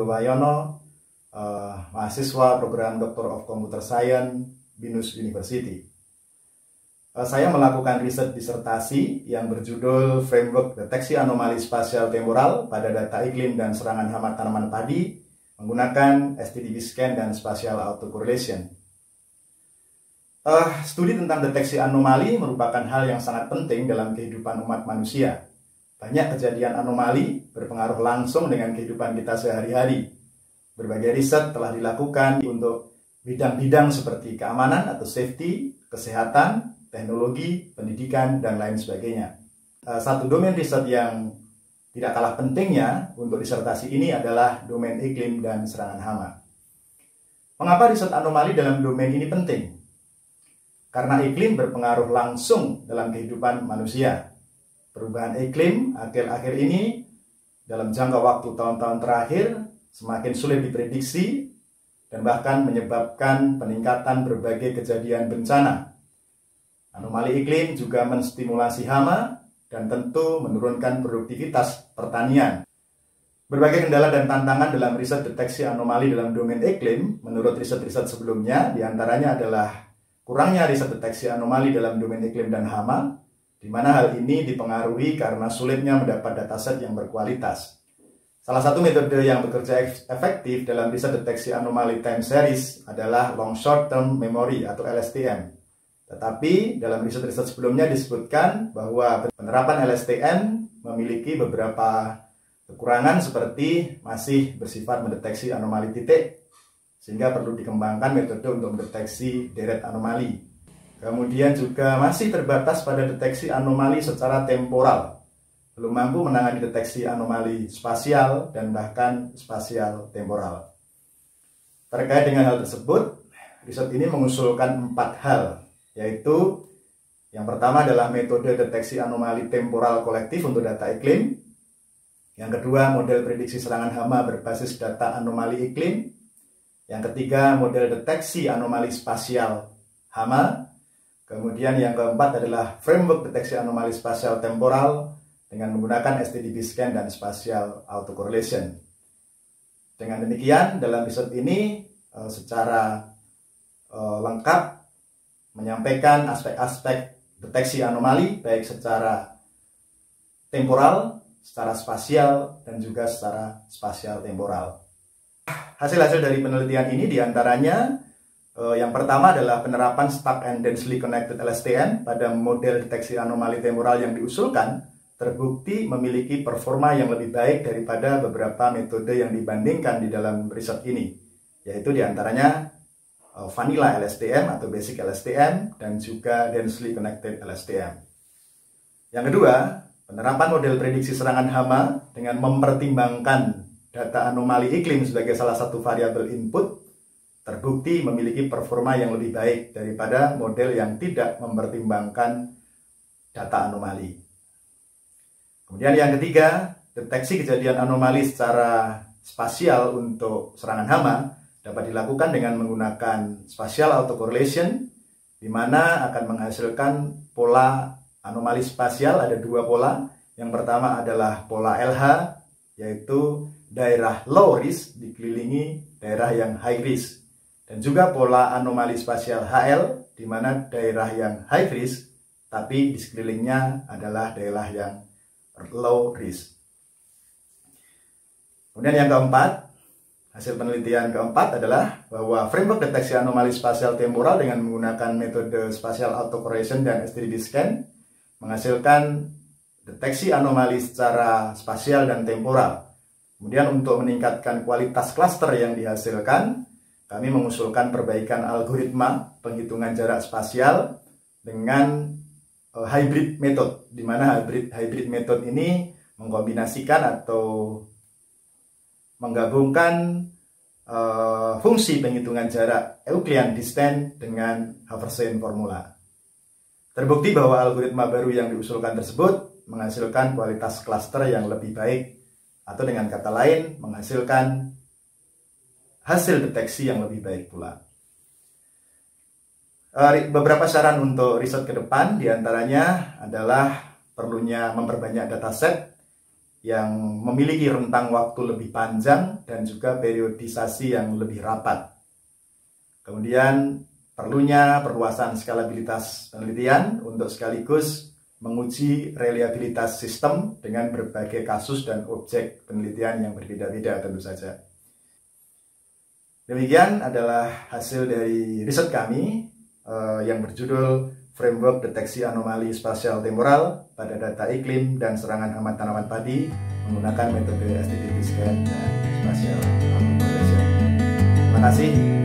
Wayono, mahasiswa program Doctor of Computer Science, Binus University. Saya melakukan riset disertasi yang berjudul Framework Deteksi Anomali Spasial Temporal pada Data Iklim dan Serangan Hama Tanaman Padi menggunakan STDV Scan dan Spatial Autocorrelation. Studi tentang deteksi anomali merupakan hal yang sangat penting dalam kehidupan umat manusia. Banyak kejadian anomali berpengaruh langsung dengan kehidupan kita sehari-hari. Berbagai riset telah dilakukan untuk bidang-bidang seperti keamanan atau safety, kesehatan, teknologi, pendidikan, dan lain sebagainya. Satu domain riset yang tidak kalah pentingnya untuk disertasi ini adalah domain iklim dan serangan hama. Mengapa riset anomali dalam domain ini penting? Karena iklim berpengaruh langsung dalam kehidupan manusia. Perubahan iklim akhir-akhir ini dalam jangka waktu tahun-tahun terakhir semakin sulit diprediksi dan bahkan menyebabkan peningkatan berbagai kejadian bencana. Anomali iklim juga menstimulasi hama dan tentu menurunkan produktivitas pertanian. Berbagai kendala dan tantangan dalam riset deteksi anomali dalam domain iklim menurut riset-riset sebelumnya diantaranya adalah kurangnya riset deteksi anomali dalam domain iklim dan hama, di mana hal ini dipengaruhi karena sulitnya mendapat dataset yang berkualitas. Salah satu metode yang bekerja efektif dalam riset deteksi anomali time series adalah long short term memory atau LSTM. Tetapi dalam riset-riset sebelumnya disebutkan bahwa penerapan LSTM memiliki beberapa kekurangan seperti masih bersifat mendeteksi anomali titik, sehingga perlu dikembangkan metode untuk mendeteksi deret anomali. Kemudian juga masih terbatas pada deteksi anomali secara temporal, belum mampu menangani deteksi anomali spasial dan bahkan spasial temporal. Terkait dengan hal tersebut, riset ini mengusulkan 4 hal, yaitu yang pertama adalah metode deteksi anomali temporal kolektif untuk data iklim. Yang kedua, model prediksi serangan hama berbasis data anomali iklim. Yang ketiga, model deteksi anomali spasial hama. Kemudian yang keempat adalah framework deteksi anomali spasial temporal dengan menggunakan STDV Scan dan Spatial Autocorrelation. Dengan demikian, dalam riset ini secara lengkap menyampaikan aspek-aspek deteksi anomali baik secara temporal, secara spasial, dan juga secara spasial temporal. Hasil-hasil dari penelitian ini diantaranya yang pertama adalah penerapan Stuck and Densely Connected LSTM pada model deteksi anomali temporal yang diusulkan terbukti memiliki performa yang lebih baik daripada beberapa metode yang dibandingkan di dalam riset ini, yaitu diantaranya Vanilla LSTM atau Basic LSTM dan juga Densely Connected LSTM. Yang kedua, penerapan model prediksi serangan hama dengan mempertimbangkan data anomali iklim sebagai salah satu variabel input terbukti memiliki performa yang lebih baik daripada model yang tidak mempertimbangkan data anomali. Kemudian yang ketiga, deteksi kejadian anomali secara spasial untuk serangan hama dapat dilakukan dengan menggunakan spatial autocorrelation, di mana akan menghasilkan pola anomali spasial. Ada 2 pola. Yang pertama adalah pola LH, yaitu daerah low risk dikelilingi daerah yang high risk. Dan juga pola anomali spasial HL, di mana daerah yang high risk, tapi di sekelilingnya adalah daerah yang low risk. Kemudian yang keempat, hasil penelitian keempat adalah bahwa framework deteksi anomali spasial temporal dengan menggunakan metode spatial autocorrelation dan STDV Scan menghasilkan deteksi anomali secara spasial dan temporal. Kemudian untuk meningkatkan kualitas klaster yang dihasilkan, kami mengusulkan perbaikan algoritma penghitungan jarak spasial dengan hybrid method, di mana hybrid method ini mengkombinasikan atau menggabungkan fungsi penghitungan jarak Euclidean distance dengan Haversian formula. Terbukti bahwa algoritma baru yang diusulkan tersebut menghasilkan kualitas klaster yang lebih baik, atau dengan kata lain menghasilkan hasil deteksi yang lebih baik pula. Beberapa saran untuk riset ke depan diantaranya adalah perlunya memperbanyak dataset yang memiliki rentang waktu lebih panjang dan juga periodisasi yang lebih rapat. Kemudian perlunya perluasan skalabilitas penelitian untuk sekaligus menguji reliabilitas sistem dengan berbagai kasus dan objek penelitian yang berbeda-beda tentu saja. Demikian adalah hasil dari riset kami yang berjudul Framework Deteksi Anomali Spasial Temporal pada Data Iklim dan Serangan Hama Tanaman Padi menggunakan metode STTP Scan dan Spatial Augmented Terima kasih.